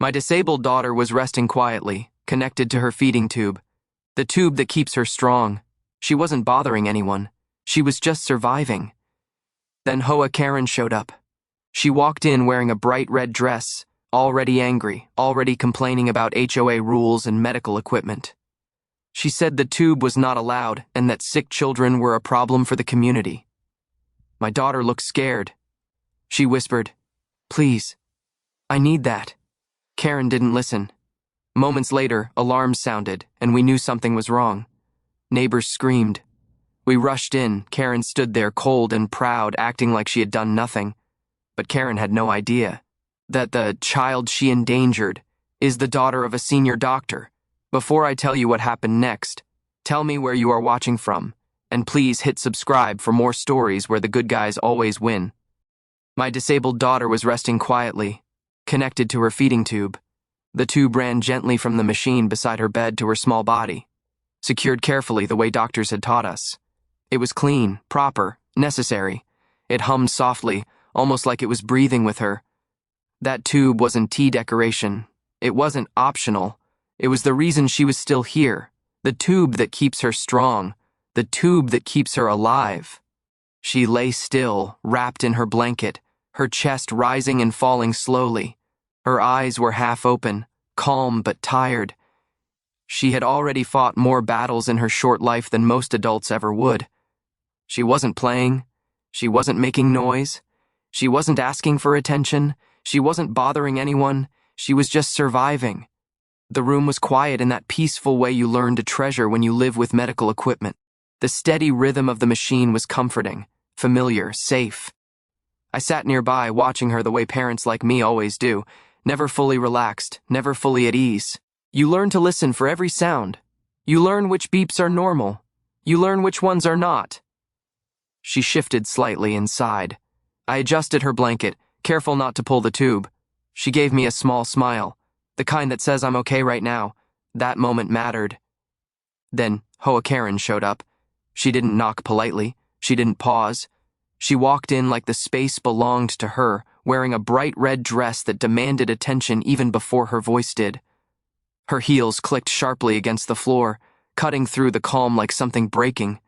My disabled daughter was resting quietly, connected to her feeding tube. The tube that keeps her strong. She wasn't bothering anyone. She was just surviving. Then HOA Karen showed up. She walked in wearing a bright red dress, already angry, already complaining about HOA rules and medical equipment. She said the tube was not allowed and that sick children were a problem for the community. My daughter looked scared. She whispered, "Please, I need that." Karen didn't listen. Moments later, alarms sounded, and we knew something was wrong. Neighbors screamed. We rushed in. Karen stood there cold and proud, acting like she had done nothing. But Karen had no idea that the child she endangered is the daughter of a senior doctor. Before I tell you what happened next, tell me where you are watching from, and please hit subscribe for more stories where the good guys always win. My disabled daughter was resting quietly, connected to her feeding tube. The tube ran gently from the machine beside her bed to her small body, secured carefully the way doctors had taught us. It was clean, proper, necessary. It hummed softly, almost like it was breathing with her. That tube wasn't tea decoration. It wasn't optional. It was the reason she was still here. The tube that keeps her strong. The tube that keeps her alive. She lay still, wrapped in her blanket, her chest rising and falling slowly. Her eyes were half open, calm but tired. She had already fought more battles in her short life than most adults ever would. She wasn't playing. She wasn't making noise. She wasn't asking for attention. She wasn't bothering anyone. She was just surviving. The room was quiet in that peaceful way you learn to treasure when you live with medical equipment. The steady rhythm of the machine was comforting, familiar, safe. I sat nearby, watching her the way parents like me always do, never fully relaxed, never fully at ease. You learn to listen for every sound. You learn which beeps are normal. You learn which ones are not. She shifted slightly and sighed. I adjusted her blanket, careful not to pull the tube. She gave me a small smile, the kind that says I'm okay right now. That moment mattered. Then HOA Karen showed up. She didn't knock politely. She didn't pause. She walked in like the space belonged to her, wearing a bright red dress that demanded attention even before her voice did. Her heels clicked sharply against the floor, cutting through the calm like something breaking.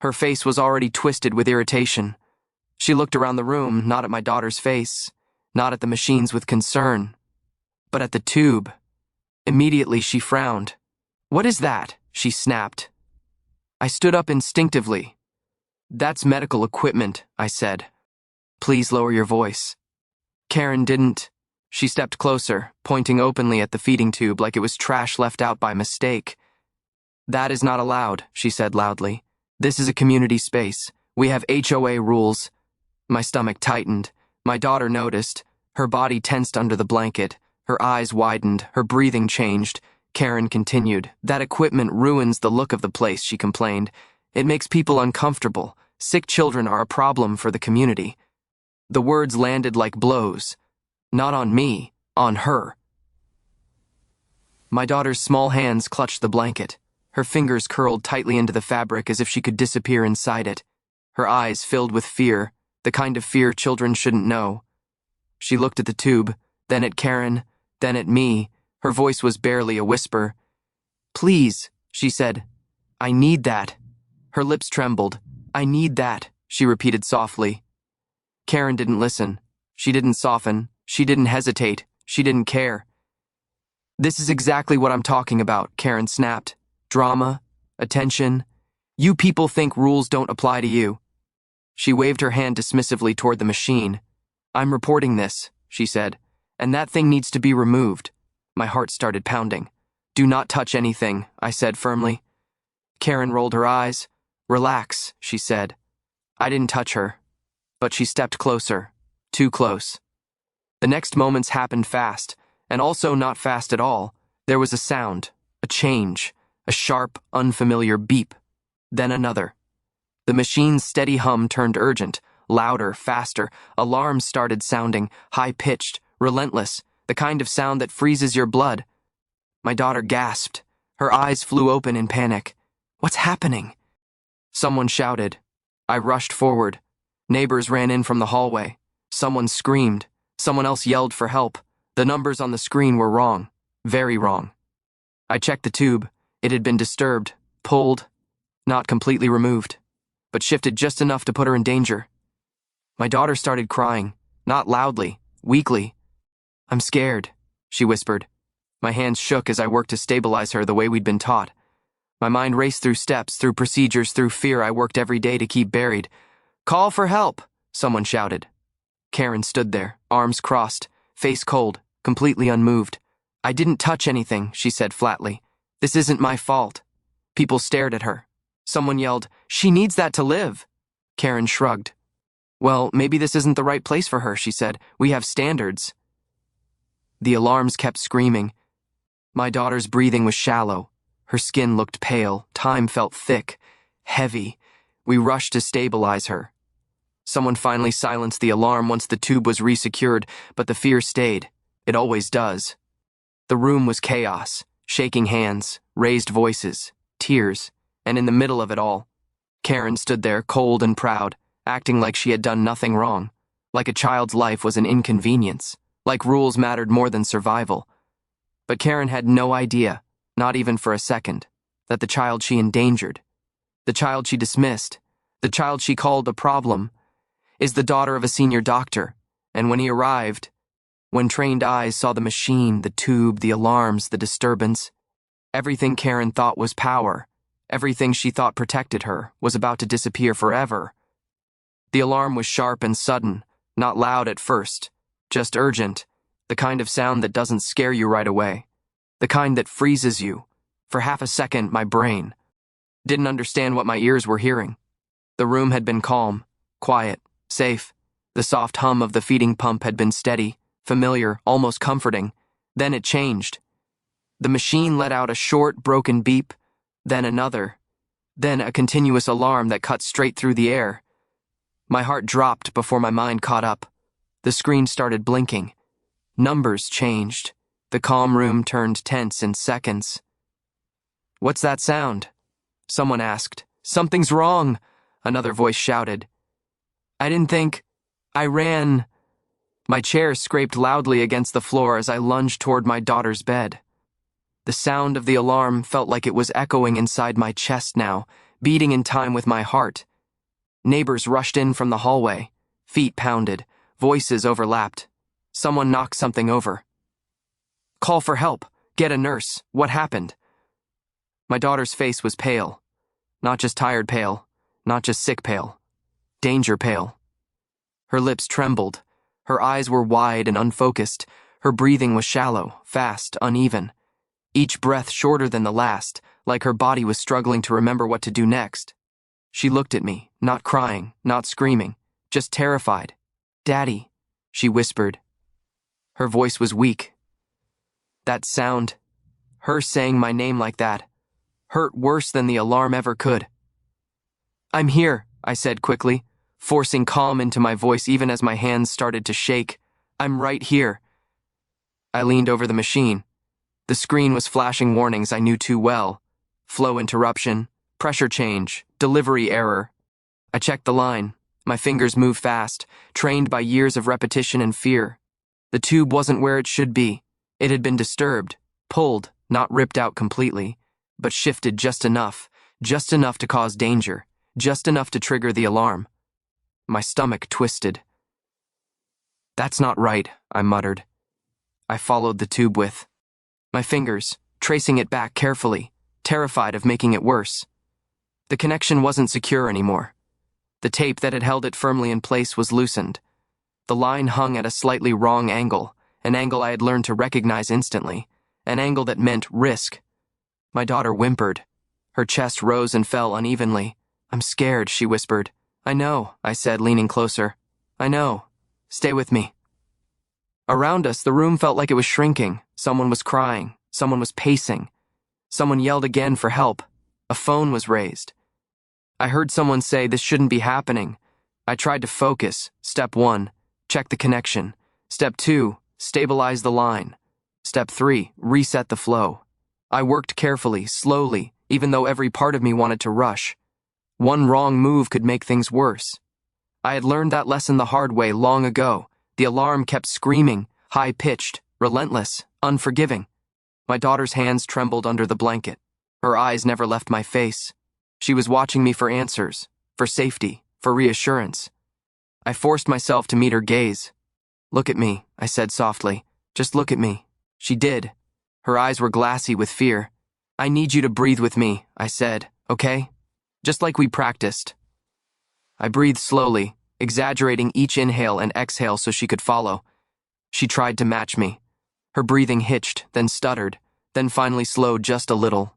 Her face was already twisted with irritation. She looked around the room, not at my daughter's face, not at the machines with concern, but at the tube. Immediately she frowned. "What is that?" she snapped. I stood up instinctively. "That's medical equipment," I said. "Please lower your voice." Karen didn't. She stepped closer, pointing openly at the feeding tube like it was trash left out by mistake. "That is not allowed," she said loudly. "This is a community space. We have HOA rules." My stomach tightened. My daughter noticed. Her body tensed under the blanket. Her eyes widened. Her breathing changed. Karen continued. "That equipment ruins the look of the place," she complained. "It makes people uncomfortable. Sick children are a problem for the community." The words landed like blows. Not on me, on her. My daughter's small hands clutched the blanket. Her fingers curled tightly into the fabric as if she could disappear inside it. Her eyes filled with fear, the kind of fear children shouldn't know. She looked at the tube, then at Karen, then at me. Her voice was barely a whisper. "Please," she said. "I need that." Her lips trembled. "I need that," she repeated softly. Karen didn't listen. She didn't soften. She didn't hesitate. She didn't care. "This is exactly what I'm talking about," Karen snapped. "Drama, attention. You people think rules don't apply to you." She waved her hand dismissively toward the machine. "I'm reporting this," she said, "and that thing needs to be removed." My heart started pounding. "Do not touch anything," I said firmly. Karen rolled her eyes. "Relax," she said. I didn't touch her, but she stepped closer, too close. The next moments happened fast, and also not fast at all. There was a sound, a change, a sharp, unfamiliar beep, then another. The machine's steady hum turned urgent, louder, faster. Alarms started sounding, high-pitched, relentless, the kind of sound that freezes your blood. My daughter gasped. Her eyes flew open in panic. "What's happening?" Someone shouted. I rushed forward. Neighbors ran in from the hallway. Someone screamed. Someone else yelled for help. The numbers on the screen were wrong, very wrong. I checked the tube. It had been disturbed, pulled, not completely removed, but shifted just enough to put her in danger. My daughter started crying, not loudly, weakly. "I'm scared," she whispered. My hands shook as I worked to stabilize her the way we'd been taught. My mind raced through steps, through procedures, through fear I worked every day to keep buried. "Call for help," someone shouted. Karen stood there, arms crossed, face cold, completely unmoved. "I didn't touch anything," she said flatly. "This isn't my fault." People stared at her. Someone yelled, "She needs that to live." Karen shrugged. "Well, maybe this isn't the right place for her," she said. "We have standards." The alarms kept screaming. My daughter's breathing was shallow. Her skin looked pale. Time felt thick, heavy. We rushed to stabilize her. Someone finally silenced the alarm once the tube was resecured, but the fear stayed. It always does. The room was chaos, shaking hands, raised voices, tears, and in the middle of it all, Karen stood there cold and proud, acting like she had done nothing wrong, like a child's life was an inconvenience, like rules mattered more than survival. But Karen had no idea, not even for a second, that the child she endangered, the child she dismissed, the child she called a problem, is the daughter of a senior doctor, and when he arrived, when trained eyes saw the machine, the tube, the alarms, the disturbance, everything Karen thought was power, everything she thought protected her, was about to disappear forever. The alarm was sharp and sudden, not loud at first, just urgent, the kind of sound that doesn't scare you right away, the kind that freezes you. For half a second, my brain didn't understand what my ears were hearing. The room had been calm, quiet, safe. The soft hum of the feeding pump had been steady, familiar, almost comforting. Then it changed. The machine let out a short, broken beep, then another, then a continuous alarm that cut straight through the air. My heart dropped before my mind caught up. The screen started blinking. Numbers changed. The calm room turned tense in seconds. "What's that sound?" someone asked. "Something's wrong," another voice shouted. "I didn't think. I ran." My chair scraped loudly against the floor as I lunged toward my daughter's bed. The sound of the alarm felt like it was echoing inside my chest now, beating in time with my heart. Neighbors rushed in from the hallway. Feet pounded. Voices overlapped. Someone knocked something over. "Call for help. Get a nurse. What happened?" My daughter's face was pale. Not just tired pale. Not just sick pale. Danger pale. Her lips trembled. Her eyes were wide and unfocused. Her breathing was shallow, fast, uneven. Each breath shorter than the last, like her body was struggling to remember what to do next. She looked at me, not crying, not screaming, just terrified. "Daddy," she whispered. Her voice was weak. That sound, her saying my name like that, hurt worse than the alarm ever could. "I'm here," I said quickly, forcing calm into my voice even as my hands started to shake. "I'm right here." I leaned over the machine. The screen was flashing warnings I knew too well. Flow interruption, pressure change, delivery error. I checked the line. My fingers moved fast, trained by years of repetition and fear. The tube wasn't where it should be. It had been disturbed, pulled, not ripped out completely, but shifted just enough to cause danger, just enough to trigger the alarm. My stomach twisted. "That's not right," I muttered. I followed the tube with my fingers, tracing it back carefully, terrified of making it worse. The connection wasn't secure anymore. The tape that had held it firmly in place was loosened. The line hung at a slightly wrong angle, an angle I had learned to recognize instantly, an angle that meant risk. My daughter whimpered. Her chest rose and fell unevenly. "I'm scared," she whispered. "I know," I said, leaning closer. "I know. Stay with me." Around us, the room felt like it was shrinking. Someone was crying. Someone was pacing. Someone yelled again for help. A phone was raised. I heard someone say this shouldn't be happening. I tried to focus. Step 1, check the connection. Step 2, stabilize the line. Step 3, reset the flow. I worked carefully, slowly, even though every part of me wanted to rush. One wrong move could make things worse. I had learned that lesson the hard way long ago. The alarm kept screaming, high-pitched, relentless, unforgiving. My daughter's hands trembled under the blanket. Her eyes never left my face. She was watching me for answers, for safety, for reassurance. I forced myself to meet her gaze. "Look at me," I said softly. "Just look at me." She did. Her eyes were glassy with fear. "I need you to breathe with me," I said, "okay? Just like we practiced." I breathed slowly, exaggerating each inhale and exhale so she could follow. She tried to match me. Her breathing hitched, then stuttered, then finally slowed just a little.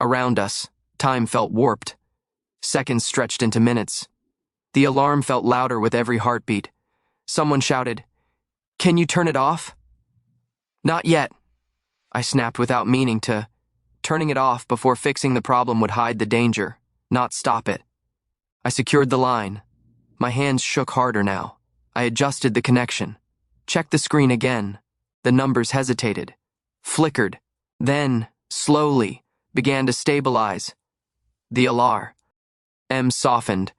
Around us, time felt warped. Seconds stretched into minutes. The alarm felt louder with every heartbeat. Someone shouted, "Can you turn it off?" "Not yet," I snapped without meaning to. Turning it off before fixing the problem would hide the danger, not stop it. I secured the line. My hands shook harder now. I adjusted the connection. Checked the screen again. The numbers hesitated, flickered, then, slowly, began to stabilize. The alarm. M softened,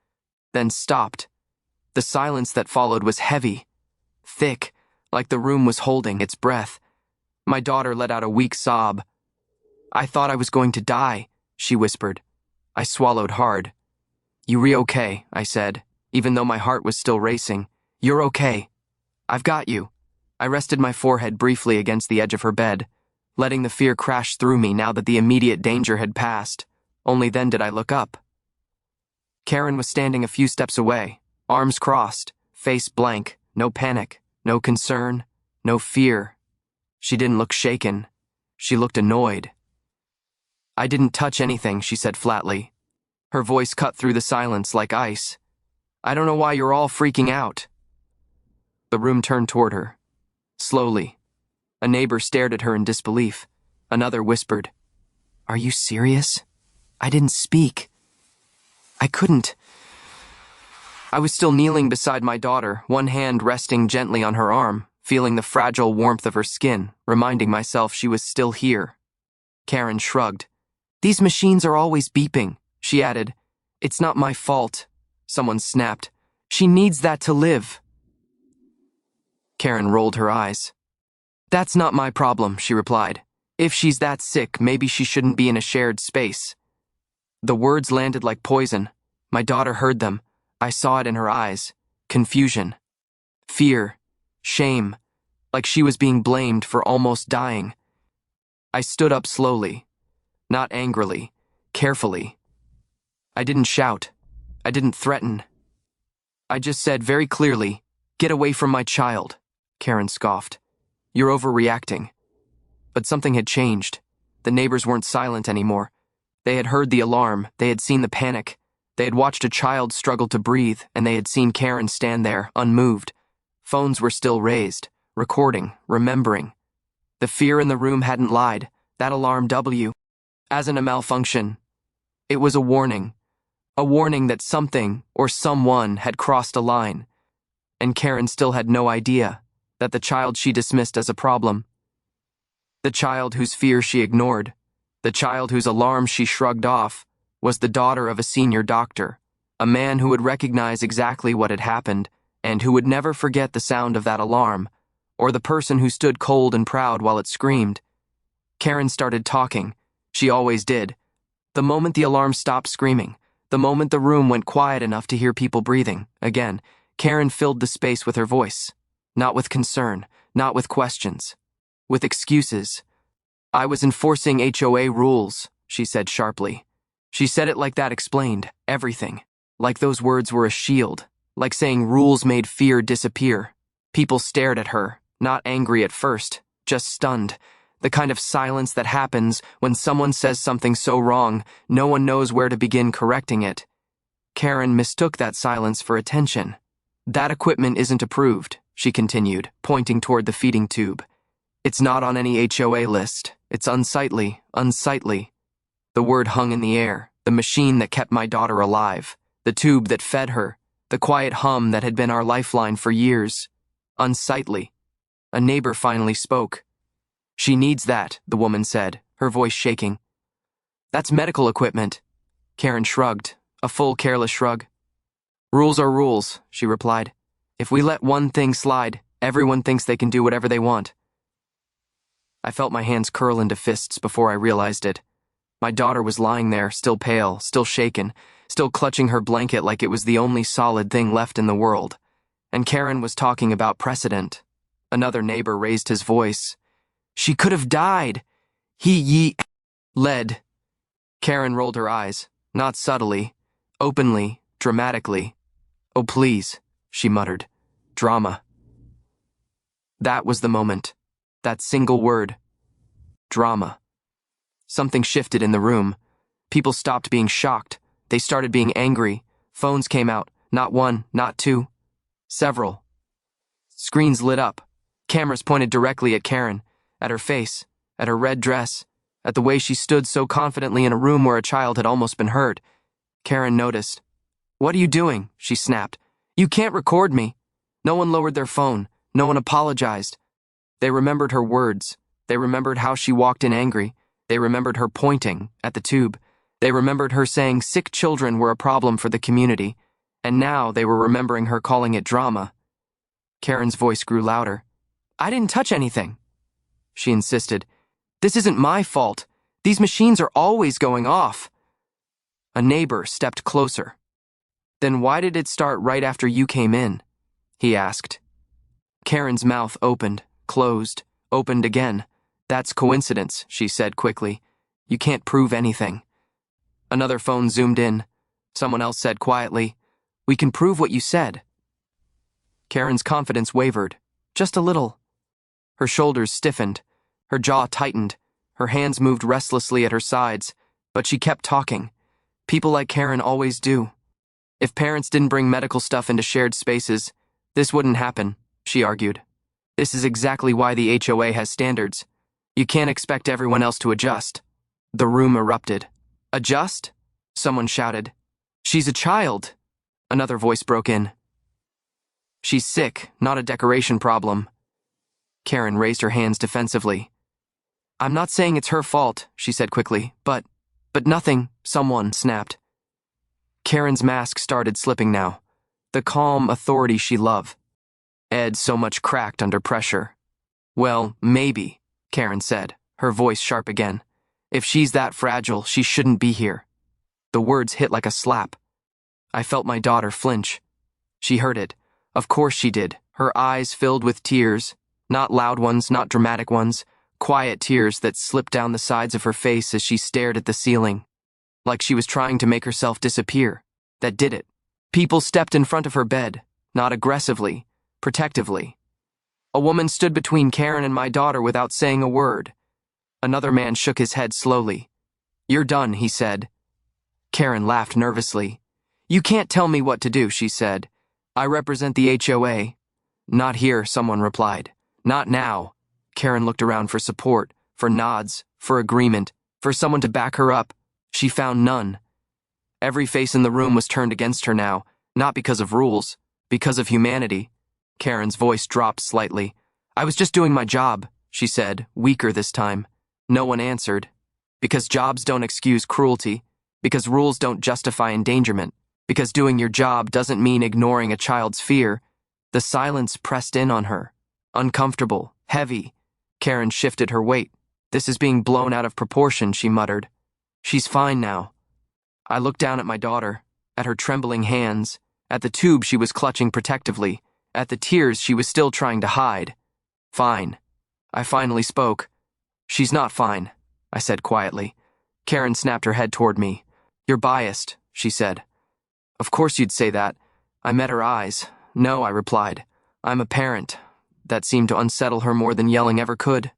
then stopped. The silence that followed was heavy, thick, like the room was holding its breath. My daughter let out a weak sob. "I thought I was going to die," she whispered. I swallowed hard. "You okay?" I said, even though my heart was still racing. "You're okay. I've got you." I rested my forehead briefly against the edge of her bed, letting the fear crash through me now that the immediate danger had passed. Only then did I look up. Karen was standing a few steps away, arms crossed, face blank, no panic, no concern, no fear. She didn't look shaken. She looked annoyed. "I didn't touch anything," she said flatly. Her voice cut through the silence like ice. "I don't know why you're all freaking out." The room turned toward her. Slowly. A neighbor stared at her in disbelief. Another whispered, "Are you serious? I didn't speak. I couldn't." I was still kneeling beside my daughter, one hand resting gently on her arm, feeling the fragile warmth of her skin, reminding myself she was still here. Karen shrugged. "These machines are always beeping," she added. "It's not my fault." Someone snapped, "She needs that to live." Karen rolled her eyes. "That's not my problem," she replied. "If she's that sick, maybe she shouldn't be in a shared space." The words landed like poison. My daughter heard them. I saw it in her eyes. Confusion. Fear. Shame. Like she was being blamed for almost dying. I stood up slowly. Not angrily. Carefully. I didn't shout. I didn't threaten. I just said very clearly, "Get away from my child." Karen scoffed. "You're overreacting." But something had changed. The neighbors weren't silent anymore. They had heard the alarm, they had seen the panic, they had watched a child struggle to breathe, and they had seen Karen stand there, unmoved. Phones were still raised, recording, remembering. The fear in the room hadn't lied. That alarm wasn't a malfunction. It was a warning that something or someone had crossed a line. And Karen still had no idea that the child she dismissed as a problem, the child whose fear she ignored, the child whose alarm she shrugged off, was the daughter of a senior doctor, a man who would recognize exactly what had happened and who would never forget the sound of that alarm, or the person who stood cold and proud while it screamed. Karen started talking. She always did. The moment the alarm stopped screaming, the moment the room went quiet enough to hear people breathing, again, Karen filled the space with her voice. Not with concern, not with questions. With excuses. "I was enforcing HOA rules," she said sharply. She said it like that explained everything. Like those words were a shield. Like saying rules made fear disappear. People stared at her, not angry at first, just stunned. The kind of silence that happens when someone says something so wrong, no one knows where to begin correcting it. Karen mistook that silence for attention. "That equipment isn't approved," she continued, pointing toward the feeding tube. "It's not on any HOA list. It's unsightly, unsightly." The word hung in the air, the machine that kept my daughter alive, the tube that fed her, the quiet hum that had been our lifeline for years. Unsightly. A neighbor finally spoke. "She needs that," the woman said, her voice shaking. "That's medical equipment." Karen shrugged, a full careless shrug. "Rules are rules," she replied. "If we let one thing slide, everyone thinks they can do whatever they want." I felt my hands curl into fists before I realized it. My daughter was lying there, still pale, still shaken, still clutching her blanket like it was the only solid thing left in the world. And Karen was talking about precedent. Another neighbor raised his voice. "She could have died. He led." Karen rolled her eyes, not subtly, openly, dramatically. "Oh, please," she muttered. "Drama." That was the moment. That single word. Drama. Something shifted in the room. People stopped being shocked. They started being angry. Phones came out. Not one, not two. Several. Screens lit up. Cameras pointed directly at Karen, at her face, at her red dress, at the way she stood so confidently in a room where a child had almost been hurt. Karen noticed. "What are you doing?" she snapped. "You can't record me." No one lowered their phone. No one apologized. They remembered her words. They remembered how she walked in angry. They remembered her pointing at the tube. They remembered her saying sick children were a problem for the community. And now they were remembering her calling it drama. Karen's voice grew louder. "I didn't touch anything," she insisted. "This isn't my fault. These machines are always going off." A neighbor stepped closer. "Then why did it start right after you came in?" he asked. Karen's mouth opened, closed, opened again. "That's coincidence," she said quickly. "You can't prove anything." Another phone zoomed in. Someone else said quietly, "We can prove what you said." Karen's confidence wavered, just a little. Her shoulders stiffened, her jaw tightened, her hands moved restlessly at her sides, but she kept talking. People like Karen always do. If parents didn't bring medical stuff into shared spaces, this wouldn't happen, she argued. This is exactly why the HOA has standards. You can't expect everyone else to adjust. The room erupted. "Adjust?" someone shouted. "She's a child," another voice broke in. "She's sick, not a decoration problem." Karen raised her hands defensively. "I'm not saying it's her fault," she said quickly, but nothing," someone snapped. Karen's mask started slipping now, the calm authority she loved. Ed so much cracked under pressure. "Well, maybe," Karen said, her voice sharp again. "If she's that fragile, she shouldn't be here." The words hit like a slap. I felt my daughter flinch. She heard it. Of course she did. Her eyes filled with tears, not loud ones, not dramatic ones, quiet tears that slipped down the sides of her face as she stared at the ceiling, like she was trying to make herself disappear. That did it. People stepped in front of her bed, not aggressively, protectively. A woman stood between Karen and my daughter without saying a word. Another man shook his head slowly. "You're done," he said. Karen laughed nervously. "You can't tell me what to do," she said. "I represent the HOA." "Not here," someone replied. "Not now." Karen looked around for support, for nods, for agreement, for someone to back her up. She found none. Every face in the room was turned against her now, not because of rules, because of humanity. Karen's voice dropped slightly. "I was just doing my job," she said, weaker this time. No one answered. Because jobs don't excuse cruelty, because rules don't justify endangerment, because doing your job doesn't mean ignoring a child's fear. The silence pressed in on her. Uncomfortable, heavy. Karen shifted her weight. "This is being blown out of proportion," she muttered. "She's fine now." I looked down at my daughter, at her trembling hands, at the tube she was clutching protectively, at the tears she was still trying to hide. "Fine." I finally spoke. "She's not fine," I said quietly. Karen snapped her head toward me. "You're biased," she said. "Of course you'd say that." I met her eyes. "No," I replied. "I'm a parent." That seemed to unsettle her more than yelling ever could.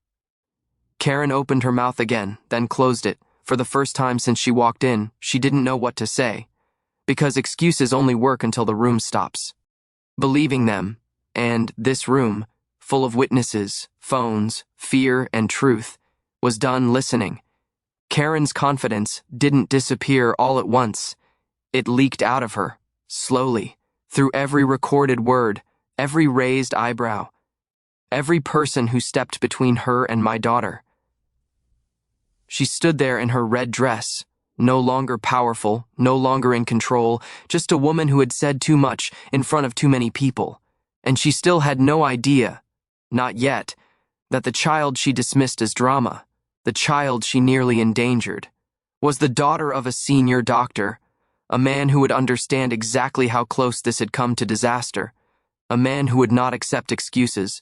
Karen opened her mouth again, then closed it. For the first time since she walked in, she didn't know what to say. Because excuses only work until the room stops. Believing them, and this room, full of witnesses, phones, fear, and truth, was done listening. Karen's confidence didn't disappear all at once. It leaked out of her, slowly, through every recorded word, every raised eyebrow, every person who stepped between her and my daughter. She stood there in her red dress, no longer powerful, no longer in control, just a woman who had said too much in front of too many people. And she still had no idea, not yet, that the child she dismissed as drama, the child she nearly endangered, was the daughter of a senior doctor, a man who would understand exactly how close this had come to disaster, a man who would not accept excuses,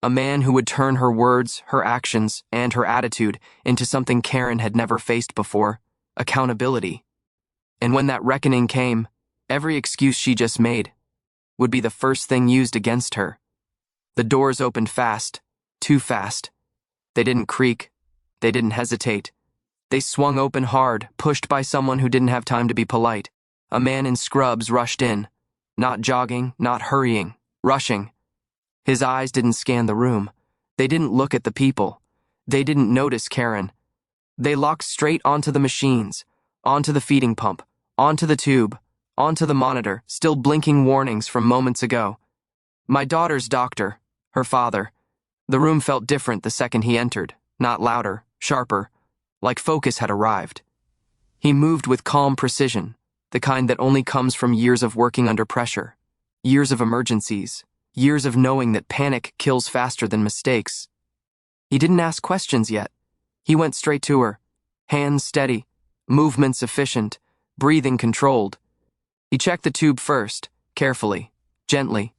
a man who would turn her words, her actions, and her attitude into something Karen had never faced before: accountability. And when that reckoning came, every excuse she just made would be the first thing used against her. The doors opened fast, too fast. They didn't creak. They didn't hesitate. They swung open hard, pushed by someone who didn't have time to be polite. A man in scrubs rushed in, not jogging, not hurrying, rushing. His eyes didn't scan the room. They didn't look at the people. They didn't notice Karen. They locked straight onto the machines, onto the feeding pump, onto the tube, onto the monitor, still blinking warnings from moments ago. My daughter's doctor, her father. The room felt different the second he entered, not louder, sharper, like focus had arrived. He moved with calm precision, the kind that only comes from years of working under pressure, years of emergencies, years of knowing that panic kills faster than mistakes. He didn't ask questions yet. He went straight to her, hands steady, movements efficient, breathing controlled. He checked the tube first, carefully, gently.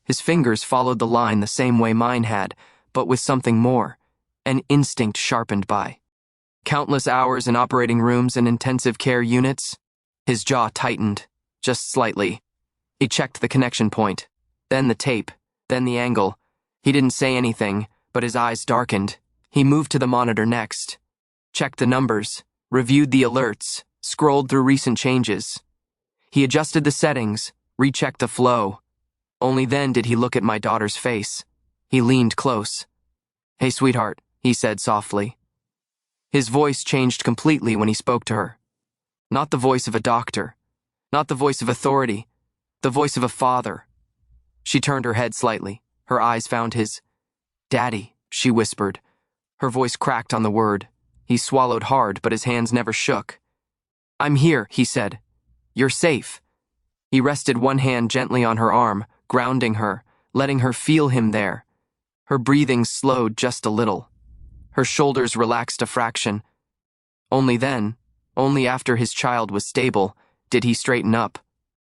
His fingers followed the line the same way mine had, but with something more, an instinct sharpened by countless hours in operating rooms and intensive care units. His jaw tightened, just slightly. He checked the connection point, then the tape, then the angle. He didn't say anything, but his eyes darkened. He moved to the monitor next, checked the numbers, reviewed the alerts, scrolled through recent changes. He adjusted the settings, rechecked the flow. Only then did he look at my daughter's face. He leaned close. "Hey, sweetheart," he said softly. His voice changed completely when he spoke to her. Not the voice of a doctor, not the voice of authority, the voice of a father. She turned her head slightly. Her eyes found his. "Daddy," she whispered. Her voice cracked on the word. He swallowed hard, but his hands never shook. "I'm here," he said. "You're safe." He rested one hand gently on her arm, grounding her, letting her feel him there. Her breathing slowed just a little. Her shoulders relaxed a fraction. Only then, only after his child was stable, did he straighten up.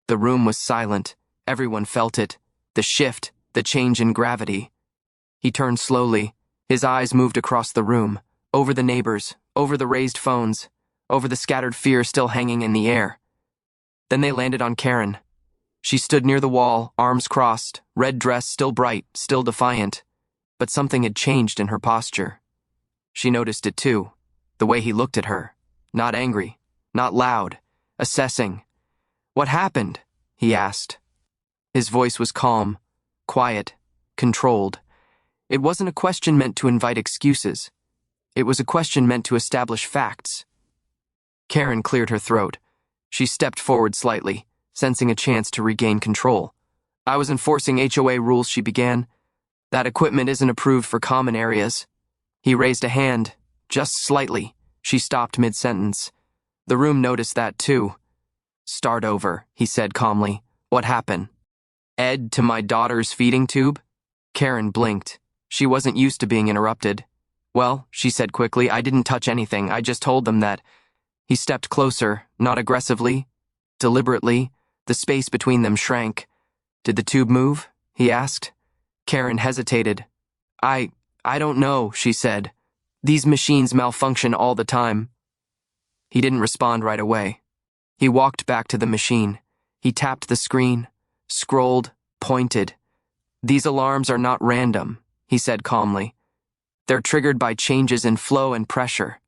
The room was silent. Everyone felt it. The shift, the change in gravity. He turned slowly. His eyes moved across the room, over the neighbors, over the raised phones, over the scattered fear still hanging in the air. Then they landed on Karen. She stood near the wall, arms crossed, red dress still bright, still defiant. But something had changed in her posture. She noticed it too, the way he looked at her. Not angry, not loud, assessing. "What happened?" he asked. His voice was calm, quiet, controlled. It wasn't a question meant to invite excuses. It was a question meant to establish facts. Karen cleared her throat. She stepped forward slightly, sensing a chance to regain control. "I was enforcing HOA rules," she began. "That equipment isn't approved for common areas." He raised a hand, just slightly. She stopped mid-sentence. The room noticed that too. "Start over," he said calmly. "What happened?" "Ed to my daughter's feeding tube?" Karen blinked. She wasn't used to being interrupted. "Well," she said quickly, "I didn't touch anything. I just told them that." He stepped closer, not aggressively, deliberately. The space between them shrank. "Did the tube move?" he asked. Karen hesitated. I don't know," she said. "These machines malfunction all the time." He didn't respond right away. He walked back to the machine. He tapped the screen, scrolled, pointed. "These alarms are not random," he said calmly. "They're triggered by changes in flow and pressure."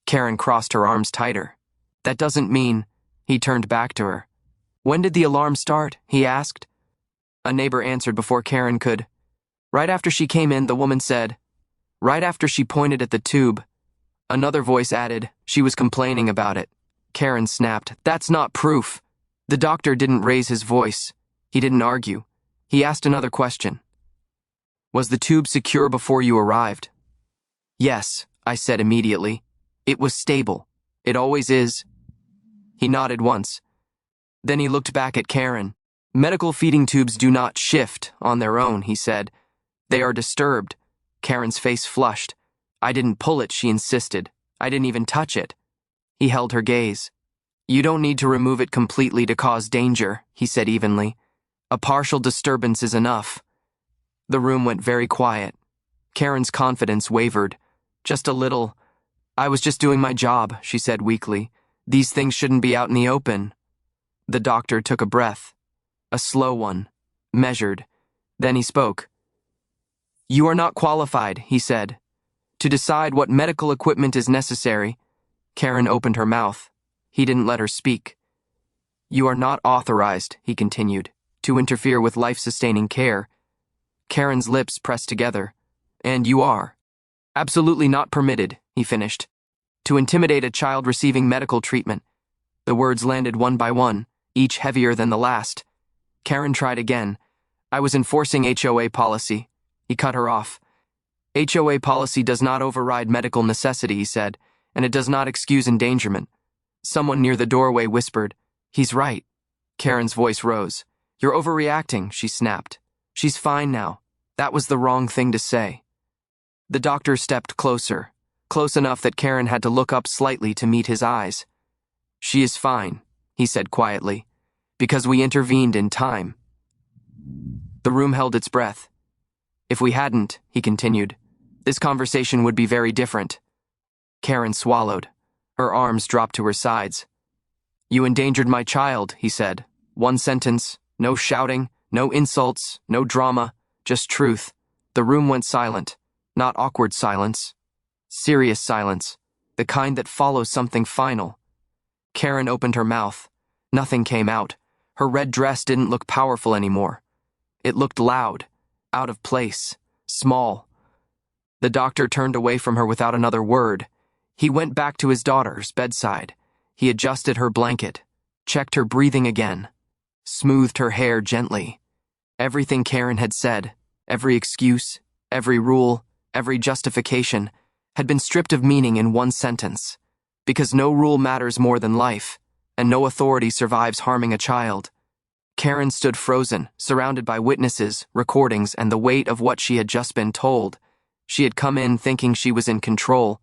Karen crossed her arms tighter. "That doesn't mean—" He turned back to her. "When did the alarm start?" he asked. A neighbor answered before Karen could. Right after she came in, the woman said. Right after she pointed at the tube. Another voice added, "She was complaining about it." Karen snapped, "That's not proof." The doctor didn't raise his voice. He didn't argue. He asked another question. "Was the tube secure before you arrived?" "Yes," I said immediately. "It was stable. It always is." He nodded once. Then he looked back at Karen. "Medical feeding tubes do not shift on their own," he said. "They are disturbed. Karen's face flushed. I didn't pull it, she insisted. I didn't even touch it. He held her gaze. You don't need to remove it completely to cause danger, he said evenly. A partial disturbance is enough. The room went very quiet. Karen's confidence wavered. Just a little. I was just doing my job, she said weakly. These things shouldn't be out in the open. The doctor took a breath. A slow one. Measured. Then he spoke. You are not qualified, he said, to decide what medical equipment is necessary. Karen opened her mouth. He didn't let her speak. You are not authorized, he continued, to interfere with life-sustaining care. Karen's lips pressed together. And you are. Absolutely not permitted, he finished, to intimidate a child receiving medical treatment. The words landed one by one, each heavier than the last. Karen tried again. I was enforcing HOA policy. He cut her off. HOA policy does not override medical necessity, he said, and it does not excuse endangerment. Someone near the doorway whispered, He's right. Karen's voice rose. You're overreacting, she snapped. She's fine now. That was the wrong thing to say. The doctor stepped closer, close enough that Karen had to look up slightly to meet his eyes. She is fine, he said quietly, because we intervened in time. The room held its breath. If we hadn't, he continued, this conversation would be very different. Karen swallowed. Her arms dropped to her sides. You endangered my child, he said. One sentence, no shouting, no insults, no drama, just truth. The room went silent. Not awkward silence. Serious silence. The kind that follows something final. Karen opened her mouth. Nothing came out. Her red dress didn't look powerful anymore. It looked loud, out of place, small. The doctor turned away from her without another word. He went back to his daughter's bedside. He adjusted her blanket, checked her breathing again, smoothed her hair gently. Everything Karen had said, every excuse, every rule, every justification, had been stripped of meaning in one sentence. Because no rule matters more than life, and no authority survives harming a child. Karen stood frozen, surrounded by witnesses, recordings, and the weight of what she had just been told. She had come in thinking she was in control.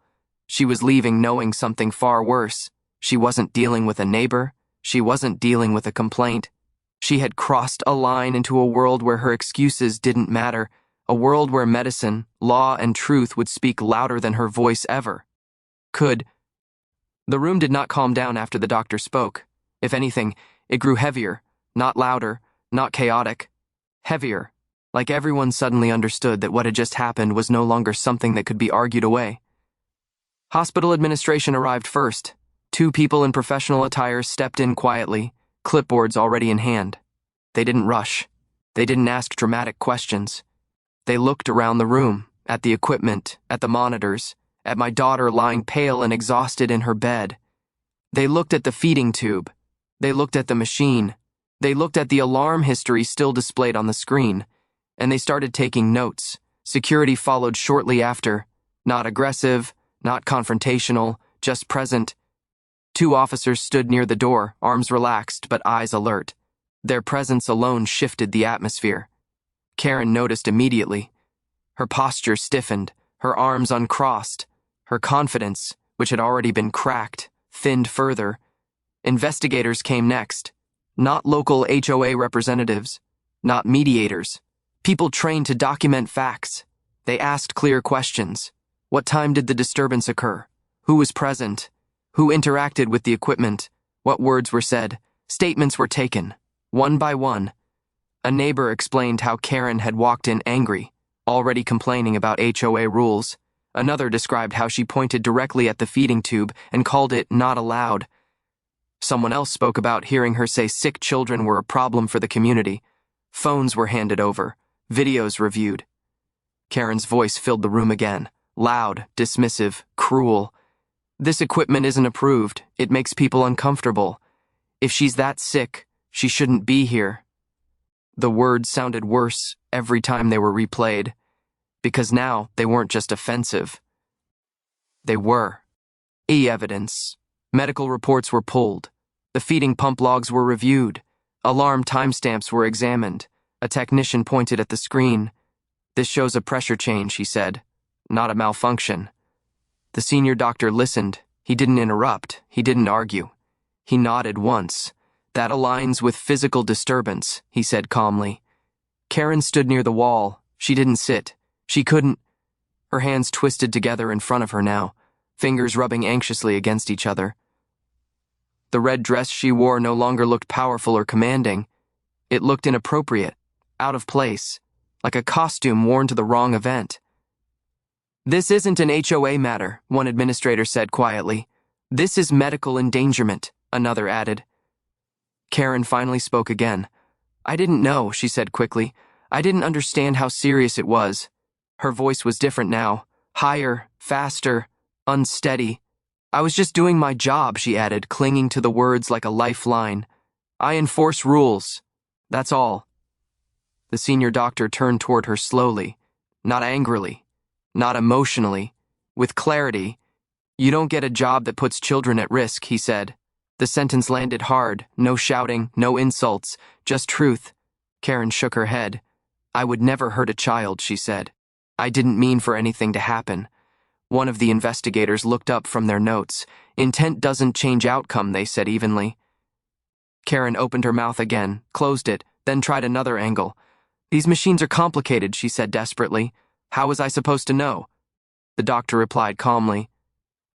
She was leaving knowing something far worse. She wasn't dealing with a neighbor. She wasn't dealing with a complaint. She had crossed a line into a world where her excuses didn't matter, a world where medicine, law, and truth would speak louder than her voice ever could. The room did not calm down after the doctor spoke. If anything, it grew heavier, not louder, not chaotic. Heavier, like everyone suddenly understood that what had just happened was no longer something that could be argued away. Hospital administration arrived first. 2 people in professional attire stepped in quietly, clipboards already in hand. They didn't rush. They didn't ask dramatic questions. They looked around the room, at the equipment, at the monitors, at my daughter lying pale and exhausted in her bed. They looked at the feeding tube. They looked at the machine. They looked at the alarm history still displayed on the screen. And they started taking notes. Security followed shortly after. Not aggressive, not confrontational, just present. 2 officers stood near the door, arms relaxed but eyes alert. Their presence alone shifted the atmosphere. Karen noticed immediately. Her posture stiffened, her arms uncrossed. Her confidence, which had already been cracked, thinned further. Investigators came next. Not local HOA representatives. Not mediators. People trained to document facts. They asked clear questions. What time did the disturbance occur? Who was present? Who interacted with the equipment? What words were said? Statements were taken, one by one. A neighbor explained how Karen had walked in angry, already complaining about HOA rules. Another described how she pointed directly at the feeding tube and called it not allowed. Someone else spoke about hearing her say sick children were a problem for the community. Phones were handed over, videos reviewed. Karen's voice filled the room again, loud, dismissive, cruel. This equipment isn't approved. It makes people uncomfortable. If she's that sick, she shouldn't be here. The words sounded worse every time they were replayed, because now they weren't just offensive. They were. Evidence. Medical reports were pulled. The feeding pump logs were reviewed. Alarm timestamps were examined. A technician pointed at the screen. This shows a pressure change, he said. not a malfunction. The senior doctor listened. He didn't interrupt. He didn't argue. He nodded once. That aligns with physical disturbance, he said calmly. Karen stood near the wall. She didn't sit. She couldn't. Her hands twisted together in front of her now, fingers rubbing anxiously against each other. The red dress she wore no longer looked powerful or commanding. It looked inappropriate, out of place, like a costume worn to the wrong event. "This isn't an HOA matter," one administrator said quietly. "This is medical endangerment," another added. Karen finally spoke again. "I didn't know," she said quickly. "I didn't understand how serious it was." Her voice was different now, higher, faster, unsteady. "I was just doing my job," she added, clinging to the words like a lifeline. "I enforce rules. That's all." The senior doctor turned toward her slowly, not angrily, not emotionally, with clarity. "You don't get a job that puts children at risk," he said. The sentence landed hard, no shouting, no insults, just truth. Karen shook her head. "I would never hurt a child," she said. "I didn't mean for anything to happen." One of the investigators looked up from their notes. "Intent doesn't change outcome," they said evenly. Karen opened her mouth again, closed it, then tried another angle. "These machines are complicated," she said desperately. "How was I supposed to know?" The doctor replied calmly.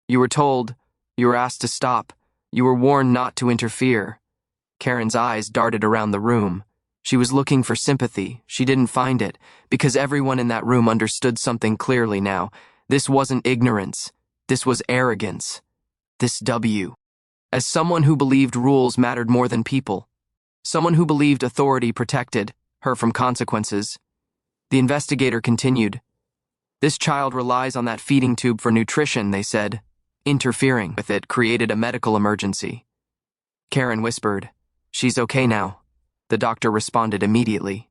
"You were told. You were asked to stop. You were warned not to interfere." Karen's eyes darted around the room. She was looking for sympathy. She didn't find it, because everyone in that room understood something clearly now. This wasn't ignorance. This was arrogance. This W. As someone who believed rules mattered more than people, someone who believed authority protected her from consequences, the investigator continued. "This child relies on that feeding tube for nutrition," they said. "Interfering with it created a medical emergency." Karen whispered, "She's okay now." The doctor responded immediately.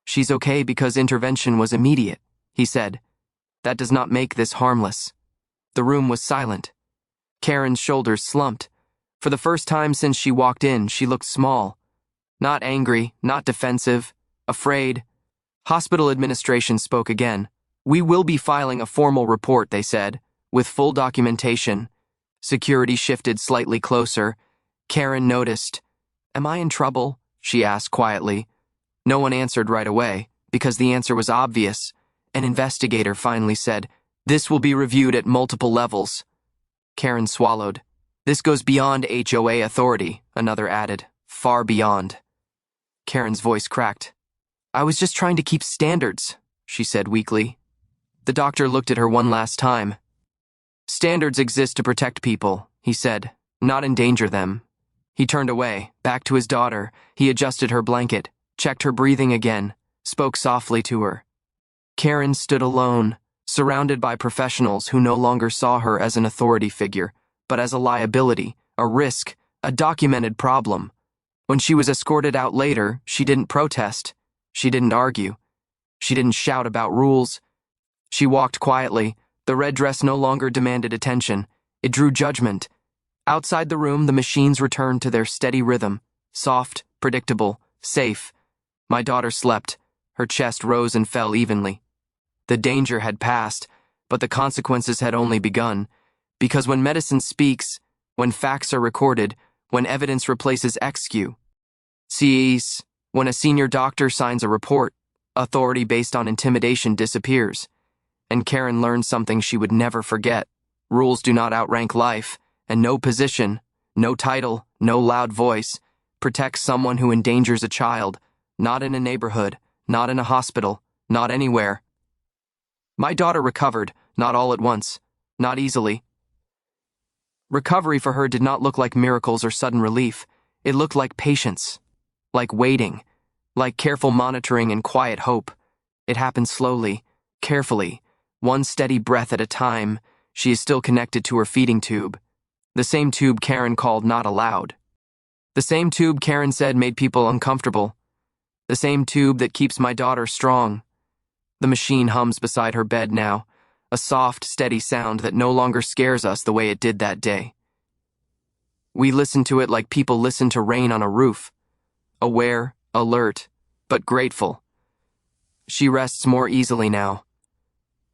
"She's okay because intervention was immediate," he said. "That does not make this harmless." The room was silent. Karen's shoulders slumped. For the first time since she walked in, she looked small. Not angry, not defensive, afraid. Hospital administration spoke again. "We will be filing a formal report," they said, "with full documentation." Security shifted slightly closer. Karen noticed. "Am I in trouble?" she asked quietly. No one answered right away, because the answer was obvious. An investigator finally said, "This will be reviewed at multiple levels." Karen swallowed. "This goes beyond HOA authority," another added. "Far beyond." Karen's voice cracked. "I was just trying to keep standards," she said weakly. The doctor looked at her one last time. "Standards exist to protect people," he said, "not endanger them." He turned away, back to his daughter. He adjusted her blanket, checked her breathing again, spoke softly to her. Karen stood alone, surrounded by professionals who no longer saw her as an authority figure, but as a liability, a risk, a documented problem. When she was escorted out later, she didn't protest. She didn't argue. She didn't shout about rules. She walked quietly. The red dress no longer demanded attention. It drew judgment. Outside the room, the machines returned to their steady rhythm, soft, predictable, safe. My daughter slept. Her chest rose and fell evenly. The danger had passed, but the consequences had only begun. Because when medicine speaks, when facts are recorded, when evidence replaces excuses, when a senior doctor signs a report, authority based on intimidation disappears. And Karen learned something she would never forget. Rules do not outrank life, and no position, no title, no loud voice protects someone who endangers a child, not in a neighborhood, not in a hospital, not anywhere. My daughter recovered, not all at once, not easily. Recovery for her did not look like miracles or sudden relief. It looked like patience, like waiting, like careful monitoring and quiet hope. It happened slowly, carefully, one steady breath at a time. She is still connected to her feeding tube. The same tube Karen called not allowed. The same tube Karen said made people uncomfortable. The same tube that keeps my daughter strong. The machine hums beside her bed now, a soft, steady sound that no longer scares us the way it did that day. We listen to it like people listen to rain on a roof, aware, alert, but grateful. She rests more easily now.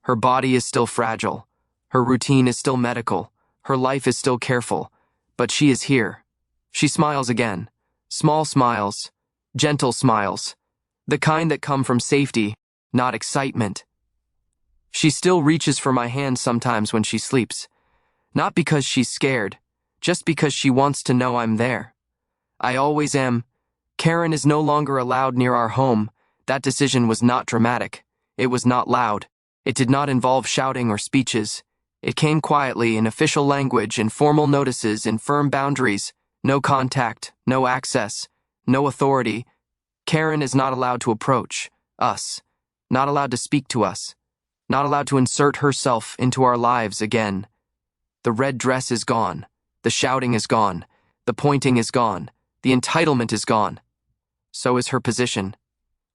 Her body is still fragile. Her routine is still medical. Her life is still careful. But she is here. She smiles again. Small smiles. Gentle smiles. The kind that come from safety, not excitement. She still reaches for my hand sometimes when she sleeps. Not because she's scared, just because she wants to know I'm there. I always am. Karen is no longer allowed near our home. That decision was not dramatic. It was not loud. It did not involve shouting or speeches. It came quietly in official language, in formal notices, in firm boundaries. No contact, no access, no authority. Karen is not allowed to approach us, not allowed to speak to us, not allowed to insert herself into our lives again. The red dress is gone. The shouting is gone. The pointing is gone. The entitlement is gone. So is her position.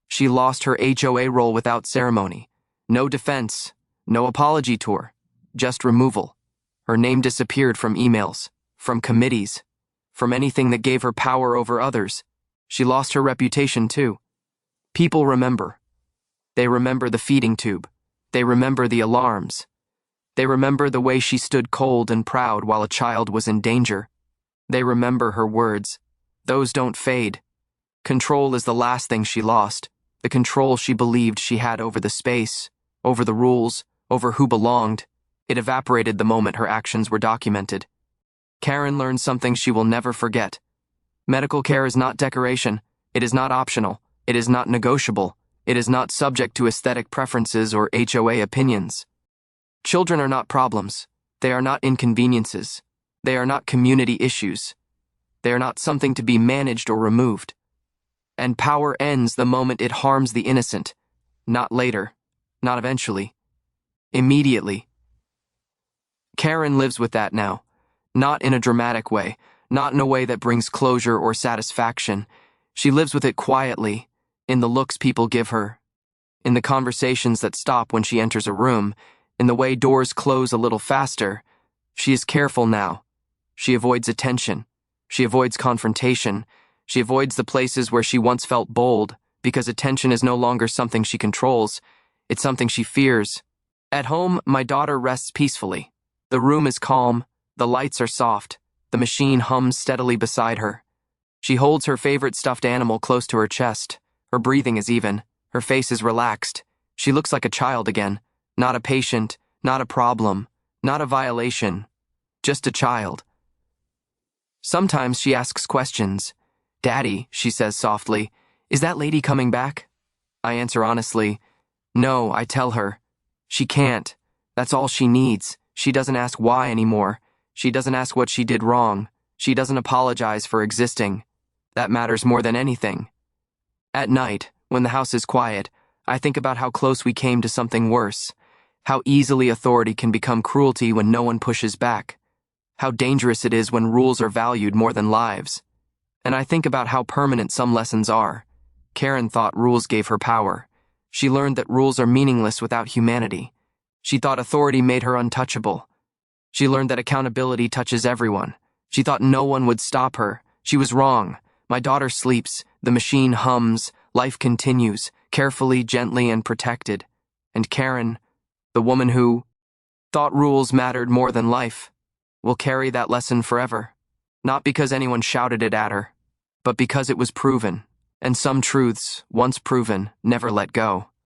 She lost her HOA role without ceremony. No defense, no apology tour, just removal. Her name disappeared from emails, from committees, from anything that gave her power over others. She lost her reputation too. People remember. They remember the feeding tube. They remember the alarms. They remember the way she stood cold and proud while a child was in danger. They remember her words. Those don't fade. Control is the last thing she lost. The control she believed she had over the space, over the rules, over who belonged. It evaporated the moment her actions were documented. Karen learned something she will never forget. Medical care is not decoration. It is not optional. It is not negotiable. It is not subject to aesthetic preferences or HOA opinions. Children are not problems. They are not inconveniences. They are not community issues. They are not something to be managed or removed. And power ends the moment it harms the innocent. Not later. Not eventually. Immediately. Karen lives with that now. Not in a dramatic way. Not in a way that brings closure or satisfaction. She lives with it quietly, in the looks people give her, in the conversations that stop when she enters a room, in the way doors close a little faster. She is careful now. She avoids attention. She avoids confrontation. She avoids the places where she once felt bold, because attention is no longer something she controls. It's something she fears. At home, my daughter rests peacefully. The room is calm. The lights are soft. The machine hums steadily beside her. She holds her favorite stuffed animal close to her chest. Her breathing is even. Her face is relaxed. She looks like a child again. Not a patient, not a problem, not a violation. Just a child. Sometimes she asks questions. "Daddy," she says softly, "is that lady coming back?" I answer honestly, "No," I tell her. She can't. That's all she needs. She doesn't ask why anymore. She doesn't ask what she did wrong. She doesn't apologize for existing. That matters more than anything. At night, when the house is quiet, I think about how close we came to something worse. How easily authority can become cruelty when no one pushes back. How dangerous it is when rules are valued more than lives. And I think about how permanent some lessons are. Karen thought rules gave her power. She learned that rules are meaningless without humanity. She thought authority made her untouchable. She learned that accountability touches everyone. She thought no one would stop her. She was wrong. My daughter sleeps. The machine hums. Life continues, carefully, gently, and protected. And Karen, the woman who thought rules mattered more than life, will carry that lesson forever. Not because anyone shouted it at her, but because it was proven. And some truths, once proven, never let go.